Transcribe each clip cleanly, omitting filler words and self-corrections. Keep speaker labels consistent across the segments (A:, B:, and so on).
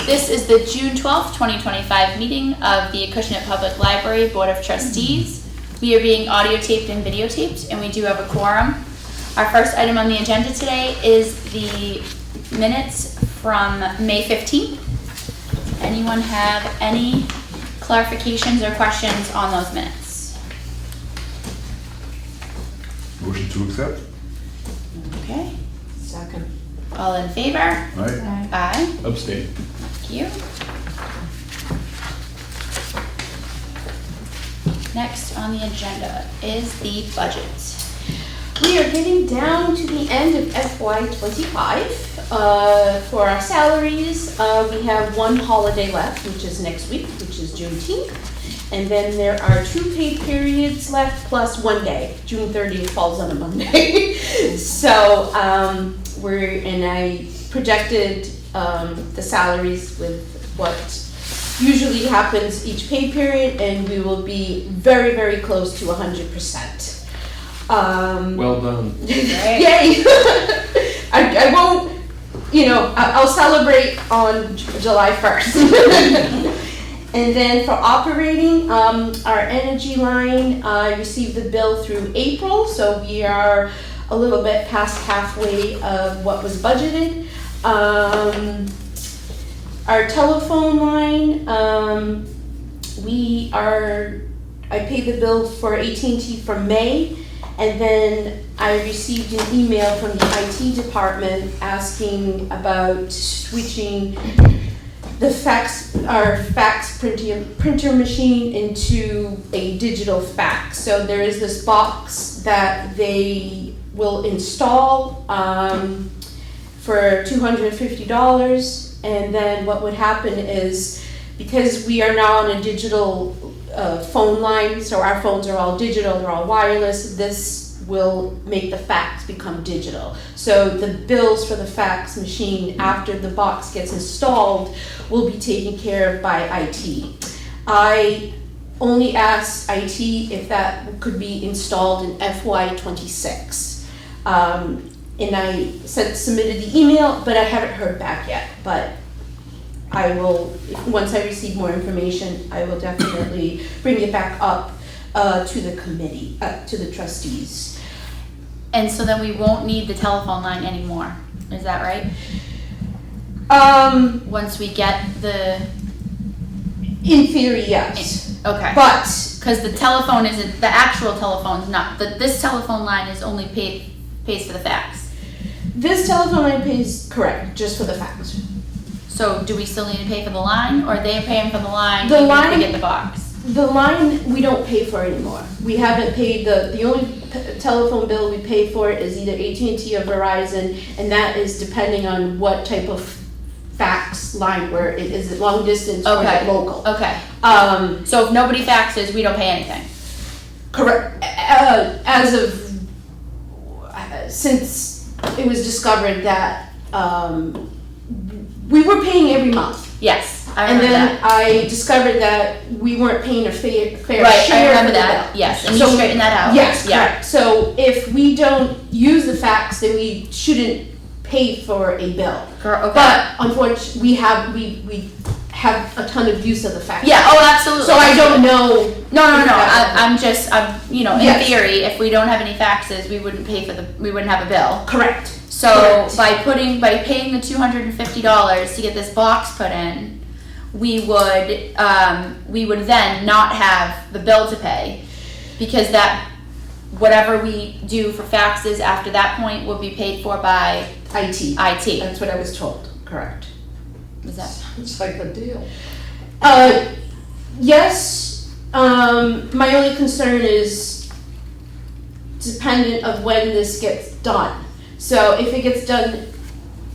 A: This is the June 12th, 2025 meeting of the Acushnet Public Library Board of Trustees. We are being audio taped and videotaped, and we do have a quorum. Our first item on the agenda today is the minutes from May 15th. Anyone have any clarifications or questions on those minutes?
B: Motion to accept?
A: Okay.
C: Second.
A: All in favor?
B: Aye.
A: Aye.
B: Abstain.
A: Thank you. Next on the agenda is the budget.
C: We are getting down to the end of FY25. For our salaries, we have one holiday left, which is next week, which is Juneteenth. And then there are 2 paid periods left plus 1 day. June 30th falls on a Monday. So I projected the salaries with what usually happens each pay period, and we will be very, very close to 100%.
B: Well done.
C: Yay! I won't, I'll celebrate on July 1st. And then for operating, our energy line, I received the bill through April, so we are a little bit past halfway of what was budgeted. Our telephone line, I paid the bill for AT&T for May, and then I received an email from the IT department asking about switching the our fax printer machine into a digital fax. So there is this box that they will install for $250, and then what would happen is, because we are now on a digital phone line, so our phones are all digital, they're all wireless, this will make the fax become digital. So the bills for the fax machine after the box gets installed will be taken care of by IT. I only asked IT if that could be installed in FY26. And I submitted the email, but I haven't heard back yet. But I will, once I receive more information, I will definitely bring it back up to the committee, to the trustees.
A: And so then we won't need the telephone line anymore. Is that right? Once we get the...
C: In theory, yes.
A: Okay.
C: But...
A: Because the telephone isn't, the actual telephone's not, this telephone line is only pays for the fax.
C: This telephone line pays, correct, just for the fax.
A: So do we still need to pay for the line, or are they paying for the line
C: The
A: even
C: line,
A: if we get the box?
C: The line we don't pay for anymore. We haven't paid the only telephone bill we pay for is either AT&T or Verizon, and that is depending on what type of fax line is it long distance or is it local.
A: Okay. So if nobody faxes, we don't pay anything.
C: Correct. Since it was discovered that we were paying every month.
A: Yes, I
C: And
A: remember
C: then
A: that.
C: I discovered that we weren't paying a fair
A: Right,
C: share.
A: I remember
C: for the
A: that.
C: bill.
A: Yes, and
C: So
A: you straighten that out.
C: Yes,
A: Yeah.
C: correct. So if we don't use the fax, then we shouldn't pay for a bill.
A: Okay.
C: But unfortunately, we have a ton of use of the fax.
A: Yeah. Oh, absolutely.
C: So I don't know.
A: No. I'm in
C: Yes.
A: theory, if we don't have any faxes, we wouldn't have a bill.
C: Correct.
A: So
C: Correct.
A: by paying the $250 to get this box put in, we would then not have the bill to pay, because that whatever we do for faxes after that point will be paid for by
C: IT.
A: IT.
C: That's what I was told. Correct.
A: Is that?
D: It's like a deal.
C: Yes. My only concern is dependent of when this gets done. So if it gets done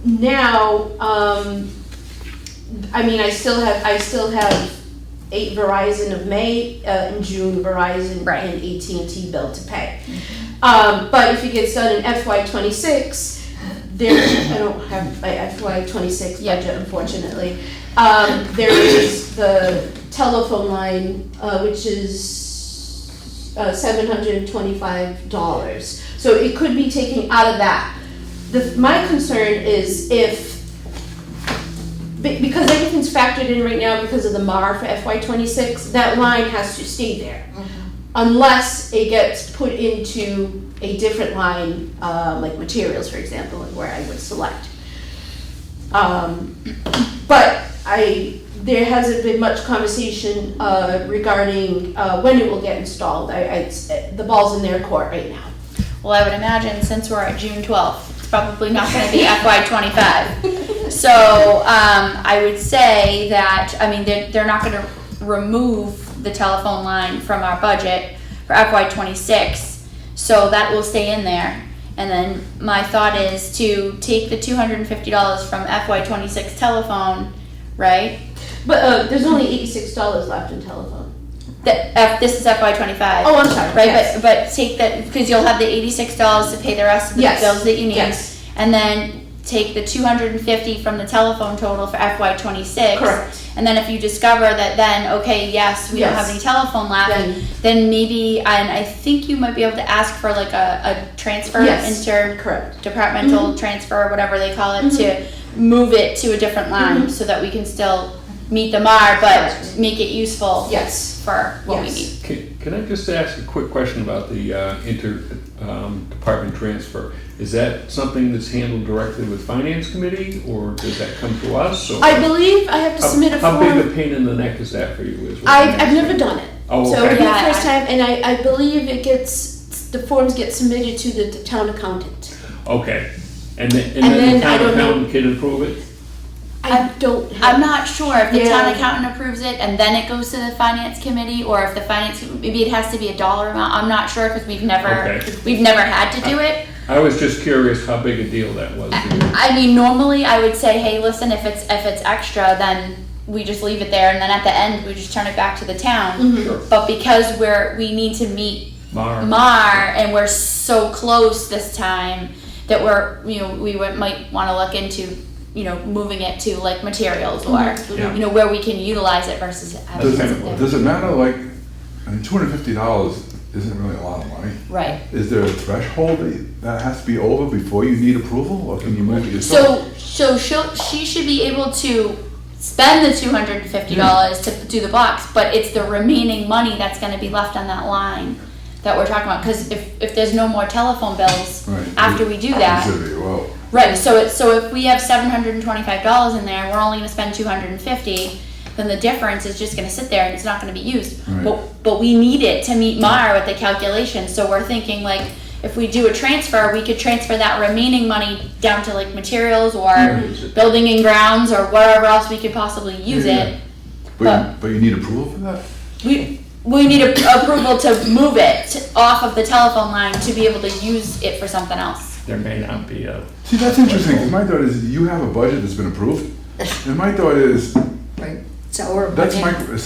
C: now, I still have 8 Verizon of May, in June Verizon
A: Right.
C: and AT&T bill to pay. But if it gets done in FY26, I don't have my FY26 budget, unfortunately. There is the telephone line, which is $725. So it could be taken out of that. My concern is because everything everything's factored in right now because of the MAR for FY26. That line has to stay there. Unless it gets put into a different line, like materials, for example, where I would select. But there hasn't been much conversation regarding when it will get installed. The ball's in their court right now.
A: Well, I would imagine since we're at June 12th, it's probably not going to be FY25. So I would say that, I mean, they're not going to remove the telephone line from our budget for FY26, so that will stay in there. And then my thought is to take the $250 from FY26 telephone, right?
C: But there's only $86 left in telephone.
A: This is FY25.
C: Oh, I'm sorry.
A: Right,
C: yes.
A: but take that, because you'll have the $86 to pay the rest of the
C: Yes.
A: bills that you need.
C: Yes.
A: And then take the $250 from the telephone total for FY26.
C: Correct.
A: And then if you discover that then, okay, yes, we don't have any telephone left, then maybe, and I think you might be able to ask for like a transfer,
C: Correct.
A: interdepartmental transfer, whatever they call it, to move it to a different line so that we can still meet the MAR, but make it useful for what we need.
B: Can I just ask a quick question about the inter-department transfer? Is that something that's handled directly with Finance Committee, or does that come to us? Or
C: I believe I have to submit a form.
B: How big a pain in the neck is that for you?
C: I've never done it.
B: Oh, okay.
C: So it'll be the first time, and I believe the forms get submitted to the town accountant.
B: Okay. And then the town accountant can approve it?
A: I'm not sure if the town accountant approves it and then it goes to the finance committee, or if the finance, maybe it has to be a dollar amount. I'm not sure because we've never had to do it.
B: I was just curious how big a deal that was.
A: I mean, normally I would say, hey, listen, if it's extra, then we just leave it there, and then at the end we just turn it back to the town.
B: Sure.
A: But because we need to meet MAR and we're so close this time that we might want to look into moving it to like materials or where we can utilize it versus having it.
D: Does it matter, like, I mean, $250 isn't really a lot of money.
A: Right.
D: Is there a threshold that has to be over before you need approval, or can you move it yourself?
A: So she should be able to spend the $250 to do the box, but it's the remaining money that's going to be left on that line that we're talking about. Because if there's no more telephone bills after we do that, right? So if we have $725 in there, we're only going to spend $250. Then the difference is just going to sit there and it's not going to be used.
D: Right.
A: But we need it to meet MAR with the calculation. So we're thinking like if we do a transfer, we could transfer that remaining money down to like materials or building and grounds or wherever else we could possibly use it.
D: But you need approval for that?
A: We need approval to move it off of the telephone line to be able to use it for something else.
B: There may not be a...
D: See, that's interesting, because my thought is you have a budget that's been approved, and my thought is, that's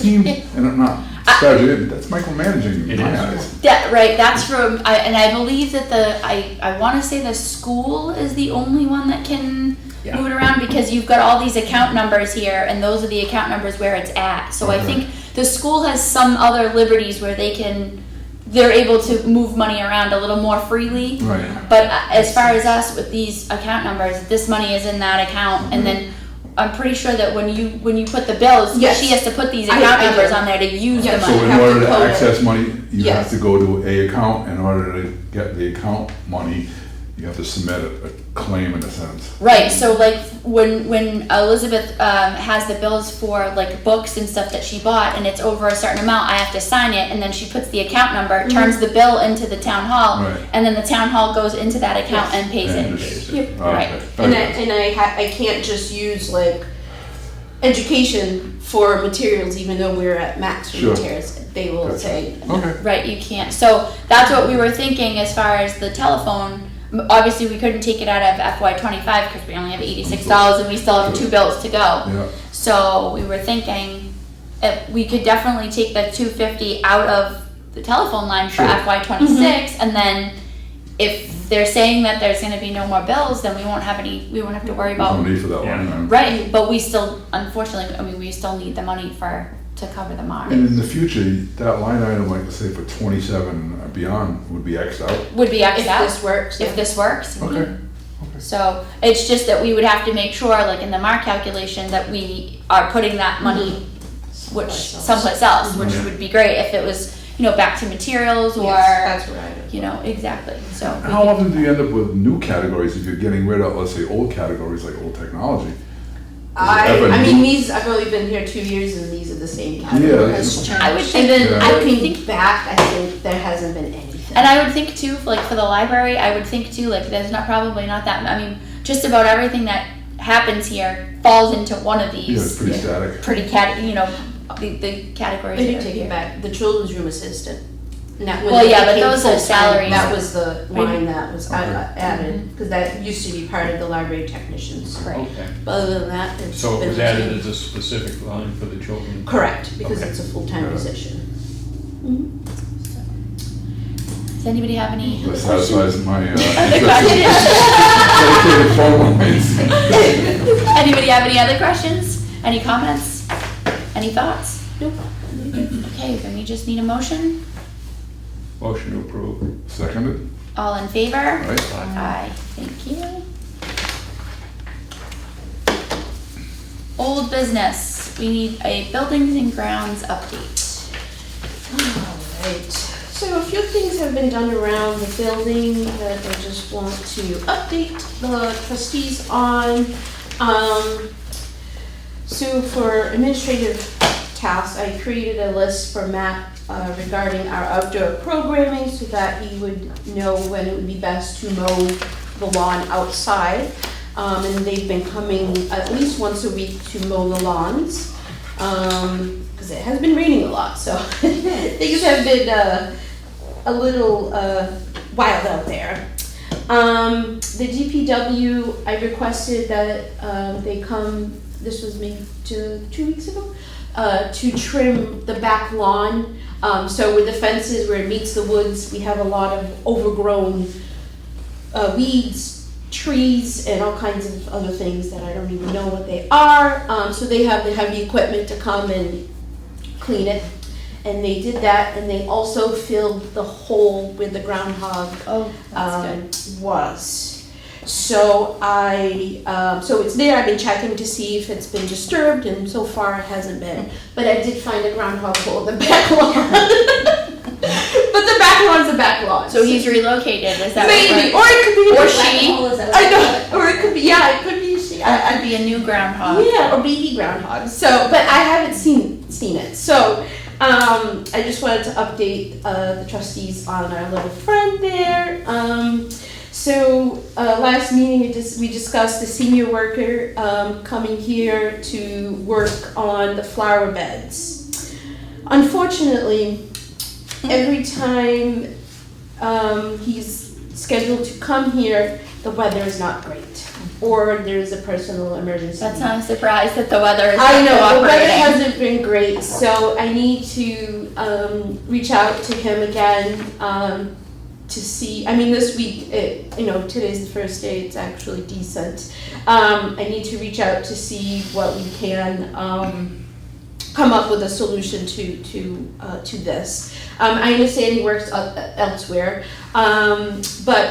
D: and I'm not budget, but that's micromanaging in my eyes.
A: That's from, and I believe that I want to say the school is the only one that can move it around, because you've got all these account numbers here, and those are the account numbers where it's at. So I think the school has some other liberties where they're able to move money around a little more freely.
D: Right.
A: But as far as us with these account numbers, this money is in that account, and then I'm pretty sure that when you put the bills, she has to put these account numbers on there to use the money.
D: So in order to access money, you have to go to a account. In order to get the account money, you have to submit a claim in a sense.
A: Right. So like when Elizabeth has the bills for like books and stuff that she bought, and it's over a certain amount, I have to sign it, and then she puts the account number, turns the bill into the town hall, and then the town hall goes into that account and pays it. Right.
C: And I can't just use like education for materials, even though we're at max for materials. They will say right, you can't. So that's what we were thinking as far as the telephone. Obviously, we couldn't take it out of FY25 because we only have $86 and we still have 2 bills to go.
D: Yeah.
A: So we were thinking we could definitely take the $250 out of the telephone line for FY26, and then if they're saying that there's going to be no more bills, then we won't have to worry about.
D: No need for that line.
A: Right, but we still, unfortunately, we still need the money to cover the MAR.
D: And in the future, that line item, like say for 27 and beyond, would be X'd out?
A: Would be X'd out.
C: If this works.
A: If this works.
D: Okay.
A: So it's just that we would have to make sure, like in the MAR calculation, that we are putting that money someplace else, which would be great if it was, back to materials or,
C: Yes, that's right.
A: Exactly, so.
D: How often do you end up with new categories if you're getting rid of, let's say, old categories like old technology?
C: I've only been here 2 years and these are the same categories.
D: Yeah.
A: I would think,
C: And then
A: I would
C: looking
A: think,
C: back, I think there hasn't been anything.
A: and I would think too, like for the library, I would think too, like there's probably not that, just about everything that happens here falls into one of these.
D: Yeah, it's pretty static.
A: The categories.
C: I
A: that
C: do
A: are
C: take
A: here.
C: it back, the children's room assistant. And that
A: Well,
C: when
A: yeah,
C: it
A: but
C: became
A: those are
C: full-time,
A: salaries.
C: That was the line that was
D: Okay.
C: added, because that used to be part of the library technicians.
A: Right.
B: Okay.
C: But other than that, it's
B: So it
C: been
B: was
C: the
B: added
C: same.
B: as a specific line for the children?
C: Correct, because
B: Okay.
C: it's a full-time
D: Yeah.
C: position.
A: Does anybody have any?
D: That satisfies my,
A: Other questions?
D: dedicated phone lines.
A: Anybody have any other questions? Any comments? Any thoughts?
C: Nope.
A: Okay, then we just need a motion.
B: Motion to approve.
D: Seconded,
A: All in favor?
D: right?
A: Aye, thank you. Old business, we need a buildings and grounds update.
C: Alright, so a few things have been done around the building that I just want to update the trustees on. So for administrative tasks, I created a list for Matt regarding our outdoor programming so that he would know when it would be best to mow the lawn outside. And they've been coming at least once a week to mow the lawns. Because it has been raining a lot, so things have been a little wild out there. The DPW, I requested that they come, this was maybe 2 weeks ago, to trim the back lawn. So with the fences where it meets the woods, we have a lot of overgrown weeds, trees, and all kinds of other things that I don't even know what they are. So they have the heavy equipment to come and clean it. And they did that, and they also filled the hole where the groundhog
A: Oh, that's good.
C: was. So so it's there. I've been checking to see if it's been disturbed, and so far it hasn't been. But I did find a groundhog hole in the back lawn. But the back lawn's a back lawn.
A: So he's relocated, is that
C: maybe,
A: what?
C: or it could be
A: Or
C: a
A: she.
C: I know, or it could be, yeah, it could be she.
A: That'd be a new groundhog.
C: Yeah, or baby groundhog. So, but I haven't seen it. So, I just wanted to update the trustees on our little friend there. Last meeting we discussed the senior worker coming here to work on the flower beds. Unfortunately, every time he's scheduled to come here, the weather is not great, or there's a personal emergency.
A: That's not a surprise that the weather is
C: I know, the weather
A: cooperating.
C: hasn't been great, so I need to reach out to him again to see. I mean, this week, today's the first day, it's actually decent. I need to reach out to see what we can come up with a solution to this. I understand he works elsewhere, but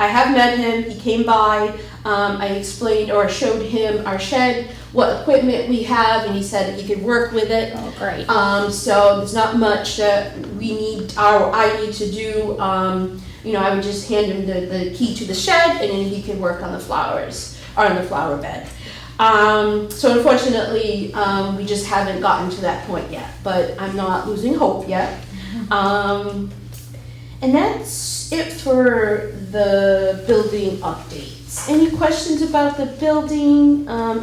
C: I have met him. He came by. I explained or showed him our shed, what equipment we have, and he said that he could work with it.
A: Oh, great.
C: So there's not much that I need to do. I would just hand him the key to the shed, and then he can work on the flowers or on the flower bed. So unfortunately, we just haven't gotten to that point yet, but I'm not losing hope yet. And that's it for the building updates. Any questions about the building? I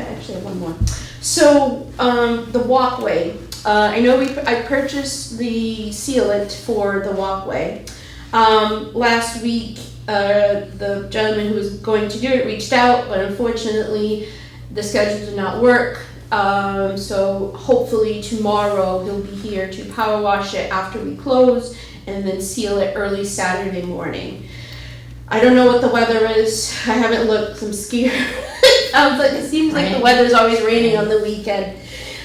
C: actually have one more. So, the walkway. I know I purchased the sealant for the walkway. Last week, the gentleman who was going to do it reached out, but unfortunately, the schedule did not work. So hopefully tomorrow he'll be here to power wash it after we close and then seal it early Saturday morning. I don't know what the weather is. I haven't looked. I'm scared. It seems like the weather's always raining on the weekend.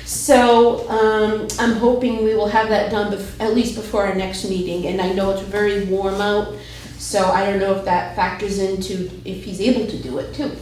C: So I'm hoping we will have that done at least before our next meeting. And I know it's very warm out, So I don't know if that factors into if he's able to do it too.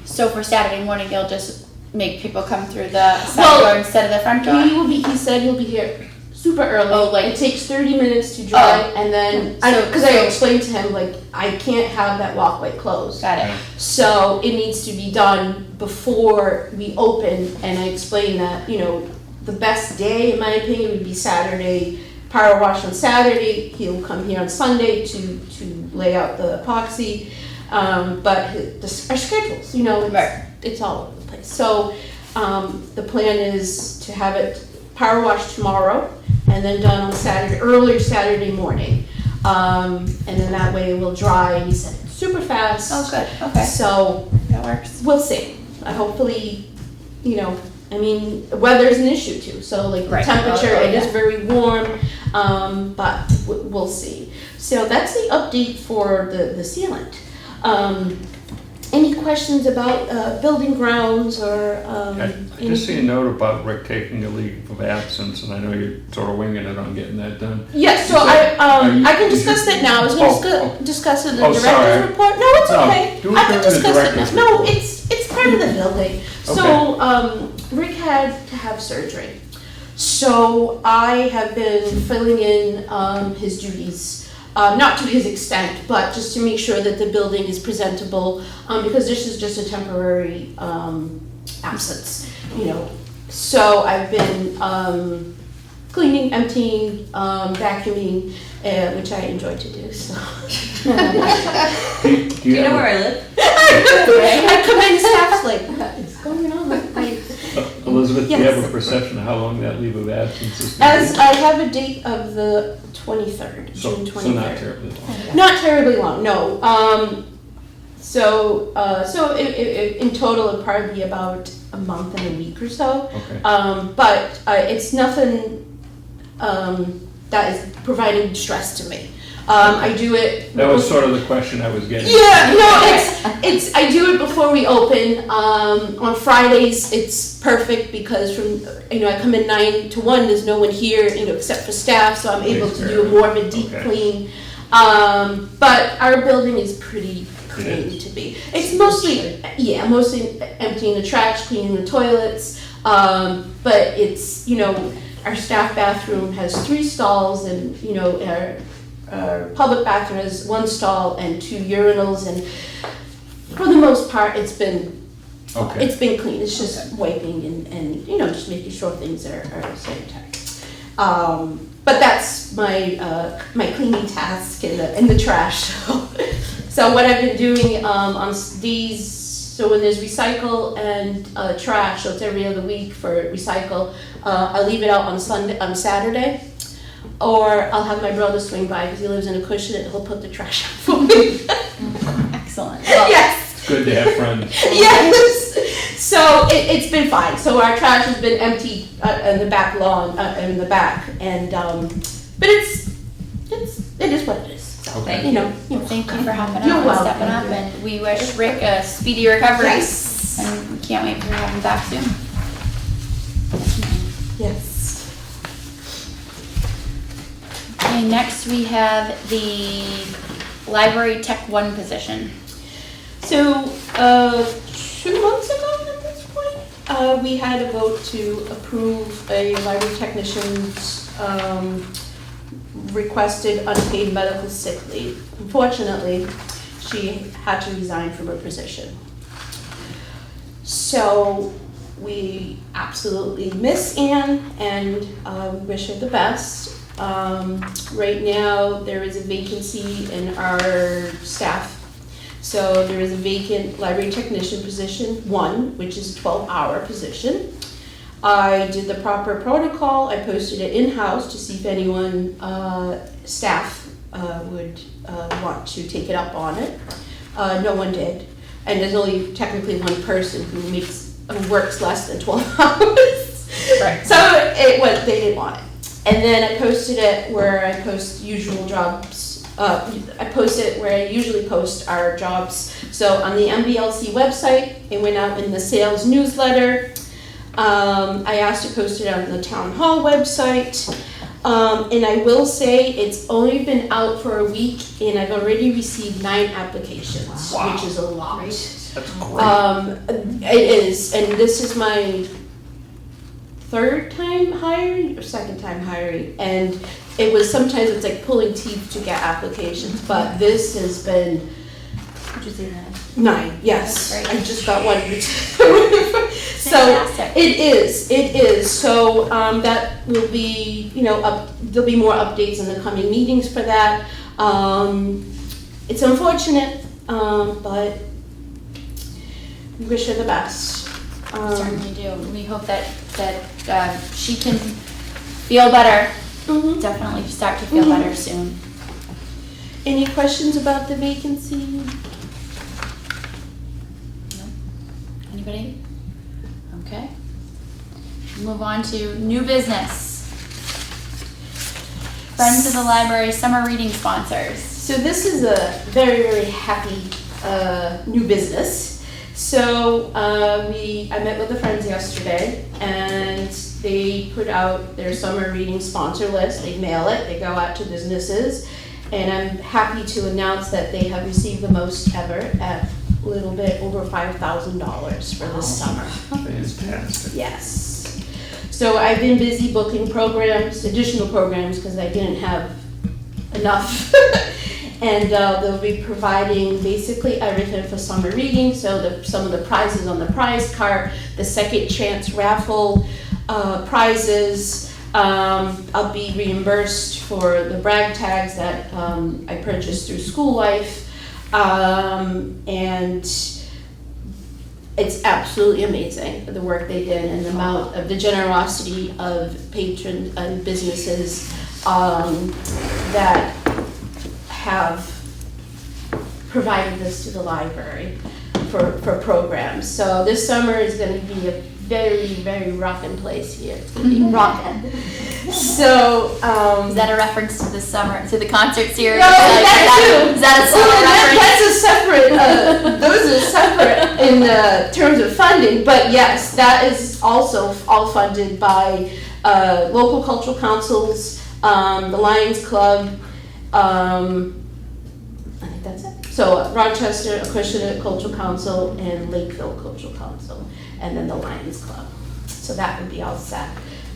A: So for Saturday morning, you'll just make people come through the side door instead of the front door?
C: He said he'll be here super early.
A: Oh, like-
C: it takes 30 minutes to drive, and then, because I explained to him, like, I can't have that walkway closed.
A: Got it.
C: So it needs to be done before we open, and I explained that, you know, the best day, in my opinion, would be Saturday, power wash on Saturday, he'll come here on Sunday to lay out the epoxy, but our schedules, you know, it's all over the place. So the plan is to have it power wash tomorrow, and then done on Saturday, early Saturday morning. And then that way it will dry, and he said it's super fast.
A: Oh, good, okay.
C: So
A: That works.
C: we'll see. Hopefully, you know, I mean, weather is an issue too. So like
A: Right.
C: temperature,
A: Oh,
C: it is
A: yeah.
C: very warm, but we'll see. So that's the update for the sealant. Any questions about building grounds or
B: I just see a note about Rick taking a leave of absence, and I know you're sort of winging it on getting that done.
C: Yes, so I can discuss that now. I was going to discuss it in the
B: Oh, sorry.
C: director's report. No, it's
B: No,
C: okay.
B: do it
C: I can
B: during the
C: discuss it now.
B: director's
C: No,
B: report.
C: it's part of the building. So Rick had to have surgery. So I have been filling in his duties. Not to his extent, but just to make sure that the building is presentable, because this is just a temporary absence, you know. So I've been cleaning, emptying, vacuuming, which I enjoy to do. So.
B: Do you know
E: where I live?
C: I come in, staff's like, what is going on?
B: Elizabeth, do you
C: Yes.
B: have a perception of how long that leave of absence is?
C: As I have a date of the 23rd, June 23rd.
B: So not terribly long.
C: Not terribly long, no. So in total, it'd probably be about a month and a week or so.
B: Okay.
C: But it's nothing that is providing stress to me. I do it.
B: That was sort of the question I was getting.
C: Yeah, no, it's I do it before we open. On Fridays, it's perfect because I come in 9 to 1. There's no one here, except for staff, so I'm able to do more of a deep clean. But our building is pretty clean to be. It's mostly emptying the trash, cleaning the toilets. But it's our staff bathroom has 3 stalls, and our public bathroom has 1 stall and 2 urinals, and for the most part, it's been clean. It's just wiping and just making sure things are sanitary. But that's my cleaning task in the trash. So what I've been doing on these, so when there's recycle and trash, so it's every other week for recycle, I leave it out on Saturday. Or I'll have my brother swing by because he lives in Acushnet, and he'll put the trash out for me.
A: Excellent. Well,
C: Yes.
B: It's good to have friends.
C: Yes. So it's been fine. So our trash has been emptied in the back lawn, in the back, and but it is what it is. So,
B: Okay.
A: Thank you for helping out
C: You're
A: and
C: welcome.
A: stepping up, and we wish Rick a speedy recovery.
C: Yes.
A: And we can't wait to have him back soon.
C: Yes.
A: Okay, next we have the Library Tech 1 position.
C: So 2 months ago at this point, we had a vote to approve a library technician's requested unpaid medical sick leave. Unfortunately, she had to resign from her position. So we absolutely miss Anne and wish her the best. Right now, there is a vacancy in our staff. So there is a vacant library technician position 1, which is a 12-hour position. I did the proper protocol. I posted it in-house to see if anyone, staff, would want to take it up on it. No one did. And there's only technically 1 person who works less than 12 hours.
A: Right.
C: So they didn't want it. And then I posted it where I post usual jobs. I posted it where I usually post our jobs. So on the MBLC website, it went out in the sales newsletter. I asked to post it on the town hall website. And I will say it's only been out for a week and I've already received 9 applications,
B: Wow.
C: which is a lot.
B: That's great.
C: It is, and this is my 3rd time hiring or 2nd time hiring, and it was sometimes it's like pulling teeth to get applications, but this has been
A: Did you say that?
C: 9. Yes,
A: That's great.
C: I just got one. So
A: Fantastic.
C: it is. So that will be, there'll be more updates in the coming meetings for that. It's unfortunate, but we wish her the best.
A: Certainly do. We hope that she can feel better.
C: Mhm.
A: Definitely start to feel better soon.
C: Any questions about the vacancy?
A: Anybody? Okay. Move on to new business. Friends of the Library summer reading sponsors.
C: So this is a very, very happy new business. So I met with the friends yesterday and they put out their summer reading sponsor list. They mail it, they go out to businesses. And I'm happy to announce that they have received the most ever at a little bit over $5,000 for this summer.
B: Fantastic.
C: Yes. So I've been busy booking programs, additional programs, because I didn't have enough. And they'll be providing basically everything for summer reading. So some of the prizes on the prize cart, the second chance raffle prizes. I'll be reimbursed for the brag tags that I purchased through School Life. And it's absolutely amazing, the work they did and the amount of the generosity of patrons and businesses that have provided this to the library for programs. So this summer is going to be a very, very rockin' place here. It's going to be rockin'. So,
A: Is that a reference to the summer, to the concert series?
C: No, that too.
A: Is that a summer reference?
C: That's a separate, those are separate in terms of funding, but yes, that is also all funded by local cultural councils, the Lions Club, I think that's it. So Rochester, Acushnet Cultural Council, and Lakeville Cultural Council, and then the Lions Club. So that would be all set.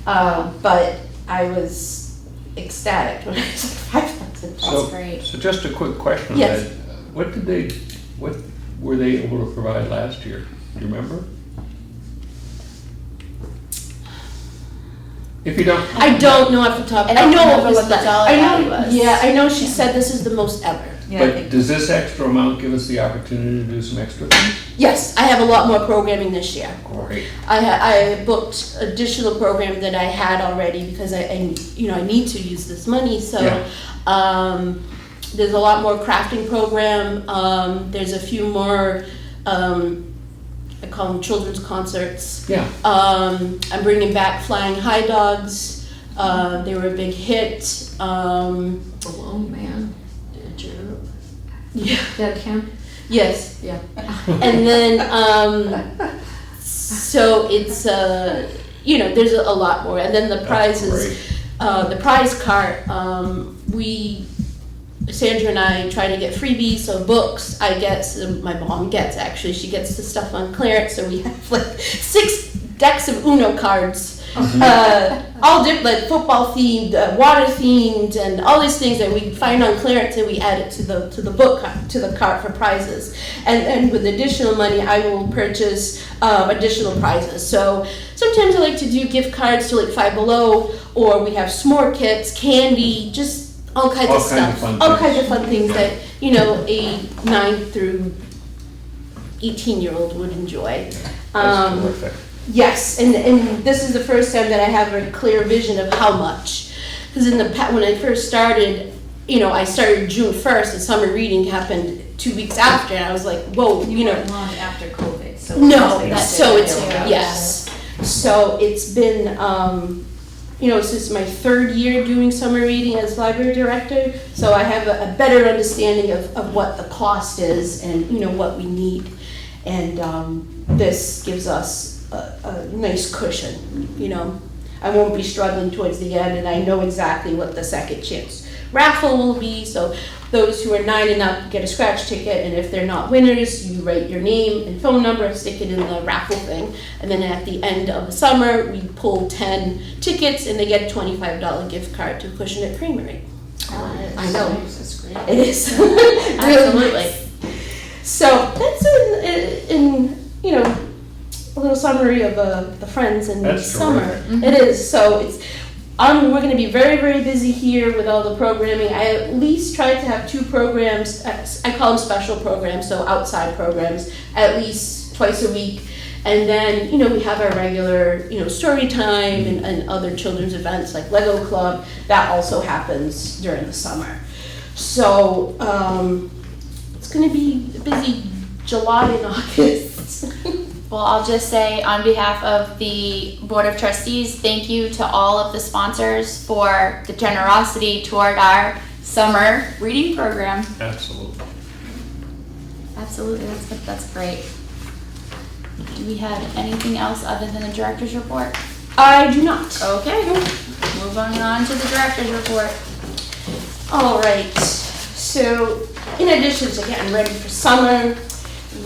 C: But I was ecstatic when I saw 5,000.
A: That's great.
B: So just a quick question on
C: Yes.
B: that. What were they able to provide last year? Do you remember? If you don't.
C: I don't know off the top.
A: I don't
C: know it
A: remember
C: was
A: what the
C: that.
A: dollar
C: I know,
A: value was.
C: Yeah, I know she said this is the most ever.
B: But does this extra amount give us the opportunity to do some extra things?
C: Yes, I have a lot more programming this year.
B: Great.
C: I booked additional program that I had already because I need to use this money. So
B: Yeah.
C: there's a lot more crafting program. There's a few more. I call them children's concerts.
B: Yeah.
C: I'm bringing back Flying High Dogs. They were a big hit.
E: Alone Man, did you?
C: Yeah.
E: That count?
C: Yes.
E: Yeah.
C: And then, so it's, there's a lot more. And then the prizes, the prize cart, Sandra and I try to get freebies, so books. I get, my mom gets actually, she gets the stuff on clearance, so we have like 6 decks of Uno cards. All different, like football themed, water themed, and all these things that we find on clearance, and we add it to the book to the cart for prizes. And with additional money, I will purchase additional prizes. So sometimes I like to do gift cards to like Five Below, or we have s'more kits, candy, just all kinds of stuff, all kinds of fun things that a 9 through 18-year-old would enjoy.
B: That's terrific.
C: Yes, and this is the first time that I have a clear vision of how much. Because when I first started, I started June 1st, and summer reading happened 2 weeks after, and I was like, whoa,
E: weren't long after COVID, so.
C: No,
E: That's
C: so
E: it.
C: it's,
E: Yeah.
C: yes. So it's been, this is my 3rd year doing summer reading as library director, so I have a better understanding of what the cost is and, what we need. And this gives us a nice cushion, I won't be struggling towards the end, and I know exactly what the second chance raffle will be. So those who are 9 and up get a scratch ticket, and if they're not winners, you write your name and phone number, stick it in the raffle thing, and then at the end of the summer, we pull 10 tickets, and they get a $25 gift card to Acushnet Creamery. I know.
E: That's great.
C: It is.
A: Absolutely.
C: So that's in a little summary of the friends in the
B: That's
C: summer.
B: terrific.
C: It is. So it's we're going to be very, very busy here with all the programming. I at least try to have 2 programs. I call them special programs, so outside programs, at least twice a week. And then, we have our regular, story time and other children's events like Lego Club. That also happens during the summer. So it's going to be a busy July and August.
A: Well, I'll just say on behalf of the Board of Trustees, thank you to all of the sponsors for the generosity toward our summer reading program.
B: Absolutely.
A: Absolutely, that's great. Do we have anything else other than the director's report?
C: I do not.
A: Okay, moving on to the director's report.
C: All right. So, in addition to getting ready for summer,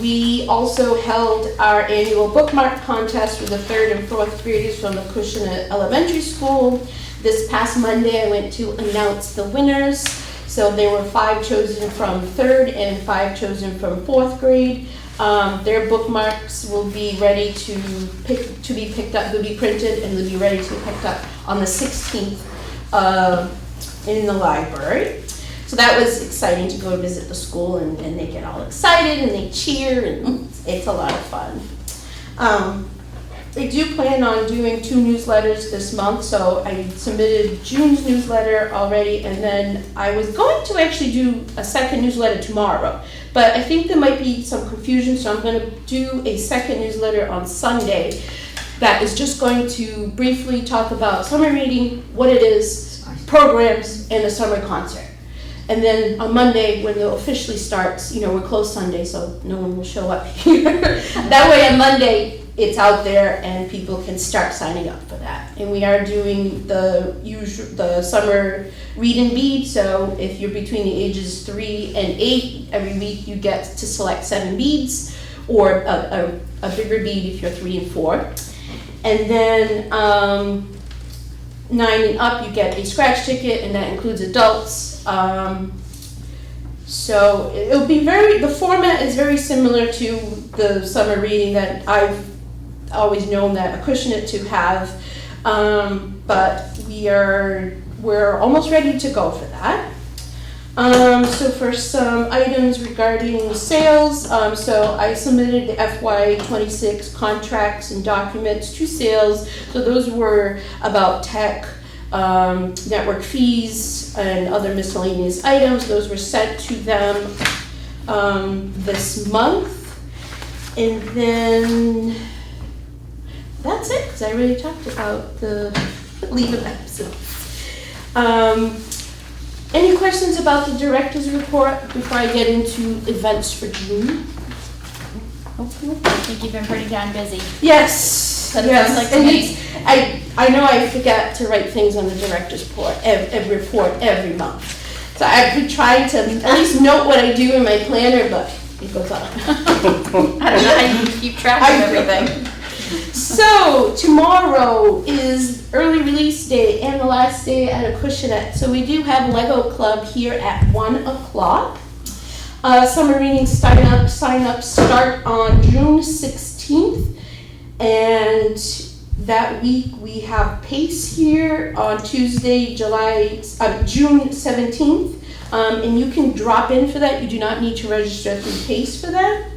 C: we also held our annual bookmark contest for the 3rd and 4th graders from Acushnet Elementary School. This past Monday, I went to announce the winners. So there were 5 chosen from 3rd and 5 chosen from 4th grade. Their bookmarks will be ready to be picked up. They'll be printed and they'll be ready to be picked up on the 16th in the library. So that was exciting to go visit the school, and they get all excited and they cheer, and it's a lot of fun. I do plan on doing 2 newsletters this month, so I submitted June's newsletter already, and then I was going to actually do a second newsletter tomorrow, but I think there might be some confusion, so I'm going to do a second newsletter on Sunday that is just going to briefly talk about summer reading, what it is, programs, and the summer concert. And then on Monday, when it officially starts, we're closed Sunday, so no one will show up here. That way on Monday, it's out there and people can start signing up for that. And we are doing the summer read and bead, so if you're between the ages 3 and 8, every week you get to select 7 beads, or a bigger bead if you're 3 and 4. And then 9 and up, you get a scratch ticket, and that includes adults. So it'll be the format is very similar to the summer reading that I've always known that Acushnet to have, but we're almost ready to go for that. So for some items regarding sales, so I submitted the FY26 contracts and documents to sales. So those were about tech, network fees, and other miscellaneous items. Those were sent to them this month. And then that's it, because I already talked about the leave of absence. Any questions about the director's report before I get into events for June?
A: I think you've been pretty darn busy.
C: Yes.
A: That
C: Yes.
A: sounds like
C: And
A: to me.
C: I know I forget to write things on the director's report every month. So I've been trying to at least note what I do in my planner, but it goes on.
A: I don't know how you keep track of everything.
C: So tomorrow is early release day and the last day at Acushnet. So we do have Lego Club here at 1 o'clock. Summer reading sign-ups start on June 16th. And that week we have PACE here on Tuesday, June 17th. And you can drop in for that. You do not need to register through PACE for that.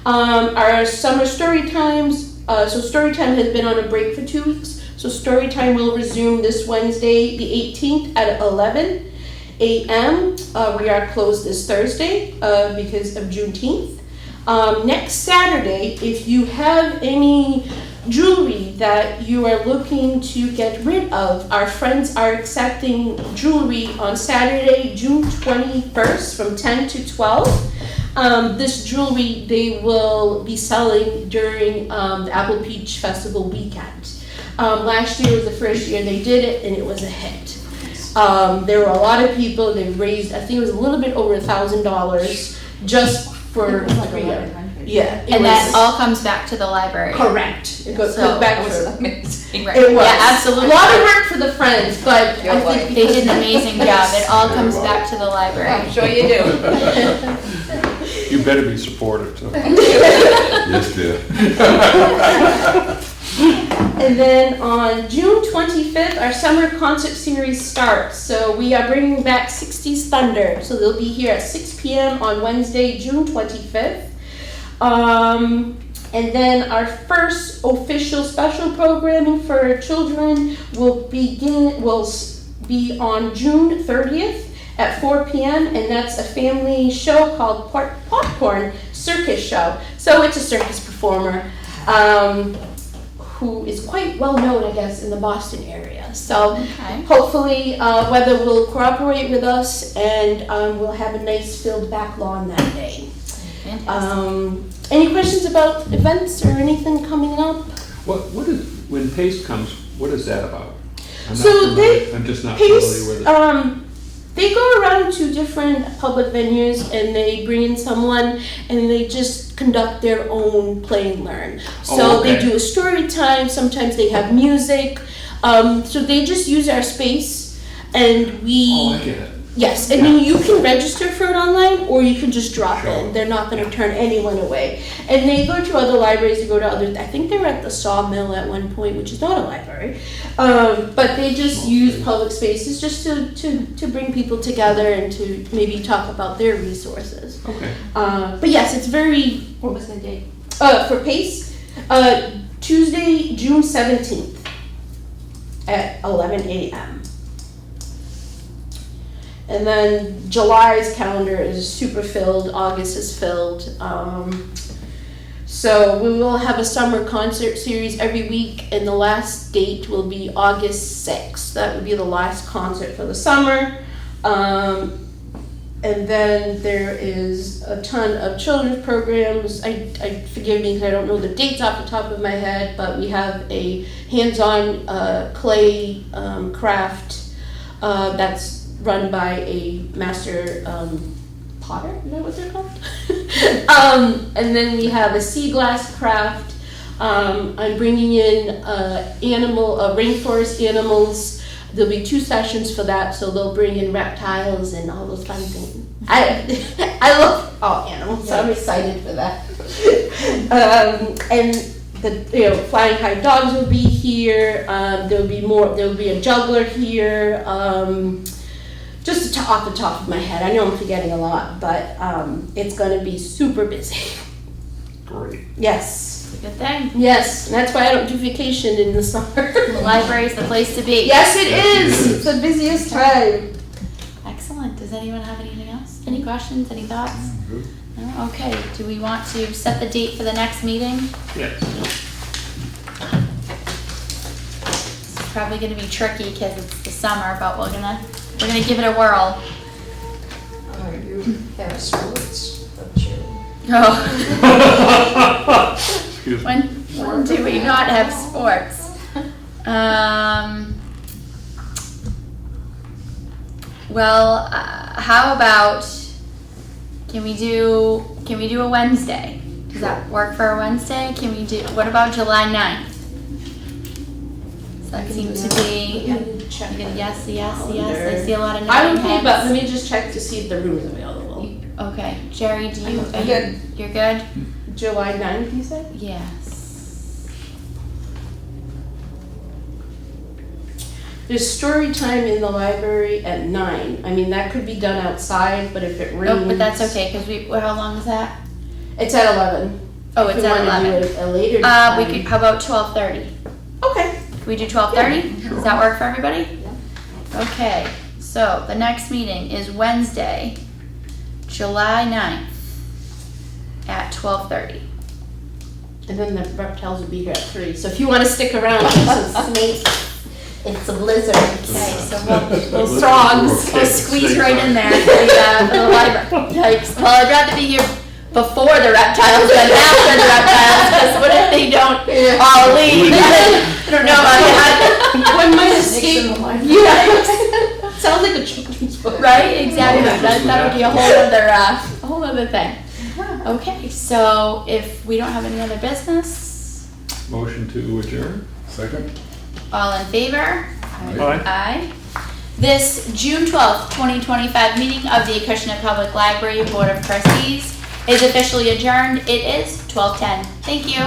C: Our summer story times, so story time has been on a break for 2 weeks. So story time will resume this Wednesday, the 18th at 11 a.m. We are closed this Thursday because of Juneteenth. Next Saturday, if you have any jewelry that you are looking to get rid of, our friends are accepting jewelry on Saturday, June 21st from 10 to 12. This jewelry they will be selling during the Apple Peach Festival weekend. Last year was the first year they did it, and it was a hit. There were a lot of people. They raised, I think it was a little bit over $1,000 just for
E: It was like
C: 3 years.
E: 1,100.
C: Yeah, it
A: And
C: was
A: that all comes back to the library.
C: correct. It goes
A: So-
C: back
E: That was
C: to
E: amazing.
A: Right.
C: it was.
A: Yeah, absolutely.
C: A lot of work for the Friends, but
E: You're
C: I
E: right.
C: think
A: They did an
C: because-
A: amazing job. It all comes back to the library.
E: I'm sure you do.
B: You better be supportive too.
D: Yes, dear.
C: And then on June 25th, our summer concert series starts. So we are bringing back 60s Thunder. So they'll be here at 6 p.m. on Wednesday, June 25th. And then our first official special programming for children will be on June 30th at 4 p.m. and that's a family show called Popcorn Circus Show. So it's a circus performer who is quite well known, I guess, in the Boston area. So
A: Okay.
C: hopefully weather will cooperate with us and we'll have a nice filled back lawn that day.
A: Fantastic.
C: Any questions about events or anything coming up?
B: What is, when PACE comes, what is that about? I'm not
C: So
B: familiar- I'm just not familiar
C: PACE,
B: with it.
C: they go around to different public venues and they bring in someone and they just conduct their own play and learn. So
B: Oh, okay.
C: they do a story time, sometimes they have music. So they just use our space and we...
B: Oh, I get it.
C: Yes, and then you can register for it online, or you can just drop
B: Sure.
C: in. They're not going to turn anyone away. And they go to other libraries, they go to other, I think they were at the Sawmill at one point, which is not a library. But they just use public spaces just to bring people together and to maybe talk about their resources.
B: Okay.
C: But yes, it's very,
E: What was the date?
C: for PACE, Tuesday, June 17th at 11 a.m. And then July's calendar is super filled, August is filled. So we will have a summer concert series every week, and the last date will be August 6th. That would be the last concert for the summer. And then there is a ton of children's programs. I forgive me because I don't know the dates off the top of my head, but we have a hands-on clay craft that's run by a master potter. Is that what they're called? And then we have a sea glass craft. I'm bringing in rainforest animals. There'll be 2 sessions for that, so they'll bring in reptiles and all those fun things. I love all animals, so I'm excited for that. And the flying high dogs will be here. There'll be a juggler here. Just off the top of my head, I know I'm forgetting a lot, but it's going to be super busy.
B: Great.
C: Yes.
A: Good thing.
C: Yes, and that's why I don't do vacation in the summer.
A: The library's the place to be.
C: Yes, it
B: Yes, it
C: is.
B: is.
C: It's the busiest time.
A: Excellent. Does anyone have anything else? Any questions? Any thoughts? No? Okay. Do we want to set the date for the next meeting?
B: Yes.
A: It's probably going to be tricky because it's the summer, but we're gonna give it a whirl.
E: You have sports, don't you?
A: Oh.
B: Excuse me.
A: When do we not have sports? Well, how about, can we do a Wednesday? Does that work for a Wednesday? What about July 9th? Does that seem to be, yes, I see a lot of
C: I'm
A: nodding
C: okay, but
A: heads.
C: let me just check to see if the room is available.
A: Okay, Jerry,
E: I'm good.
A: You're good?
C: July 9th, you said?
A: Yes.
C: There's story time in the library at 9. I mean, that could be done outside, but if it rains.
A: Oh, but that's okay, because how long is that?
C: It's at 11.
A: Oh,
C: If
A: it's
C: you
A: at
C: wanna
A: 11.
C: do a later
A: We
C: time.
A: could, how about 12:30?
C: Okay.
A: Can we do 12:30? Does that work for everybody? Okay, so the next meeting is Wednesday, July 9th at 12:30.
C: And then the reptiles will be here at 3. So if you want to stick around, there's some snakes and some lizards.
A: Okay, so we'll
C: Frogs.
A: we'll squeeze right in there for the library. Yikes. Well, I'd rather be here before the reptiles than after the reptiles, because what if they don't all leave? I don't know about that.
C: One might
E: Snakes
C: escape.
E: in the line.
C: Yeah. Sounds like a children's book.
A: Right, exactly.
B: Yeah.
A: That would be a whole other thing. Okay, so if we don't have any other business,
B: Motion to adjourn?
D: Second?
A: all in favor?
B: Aye.
A: Aye. This June 12th, 2025 meeting of the Acushnet Public Library Board of Trustees is officially adjourned. It is 12:10. Thank you.